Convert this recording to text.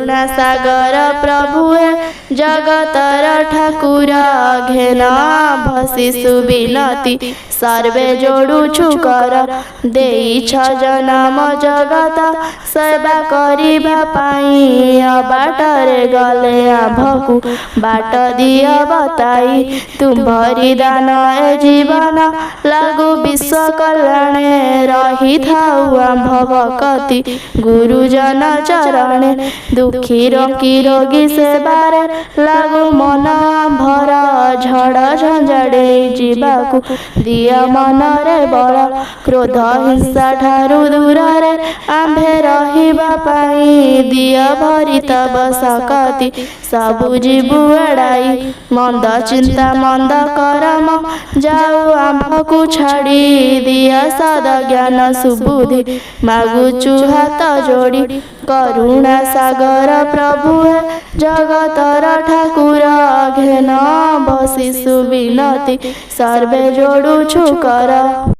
କରୁଣା ସାଗର ପ୍ରଭୁ ଜଗତର ଠାକୁର ଘେନ ଭସିଷୁ ବିନତି ସର୍ବେ ଯୋଡୁଛୁ କର ଦେଇଛ ଜନମ ଜଗତ ସେବା କରିବା ପାଇଁ ଅବାଟରେ ଗଲେ ଆମ୍ଭକୁ ବାଟ ଦିଅ ବତାଇ ତୁମ୍ଭରି ଦାନ ଏ ଜୀବନ ଲାଗୁ ବିଶ୍ୱ କଲ୍ୟାଣେ ରହିଥାଉ ଆମ୍ଭ ଭକତି ଗୁରୁଜନ ଚରଣେ ଦୁଃଖୀ ରୋଗୀ ସେବାରେ ଲାଗୁ ମନ ଆମ୍ଭର ଝଡ଼ ଝଞ୍ଝାଡ଼େ ଯିବାକୁ ଦିଅ ମନରେ ବଳ କ୍ରୋଧ ହିଂସା ଠାରୁ ଦୂରରେ ଆମ୍ଭେ ରହିବା ପାଇଁ ଦିଅ ଭରି ତବ ଶକତି ସବୁ ଯିବୁ ଏଡ଼ାଇ ମନ୍ଦ ଚିନ୍ତା ମନ୍ଦ କରମ ଯାଉ ଆମ୍ଭକୁ ଛାଡ଼ି ଦିଅ ସଦ ଜ୍ଞାନ ସୁବୁଦ୍ଧି ମାଗୁଛୁ ହାତ ଯୋଡ଼ି କରୁଣା ସାଗର ପ୍ରଭୁ ଜଗତର ଠାକୁର ଘେନ ବସିଷୁ ବିନତି ସର୍ବେ ଯୋଡୁଛୁ କର।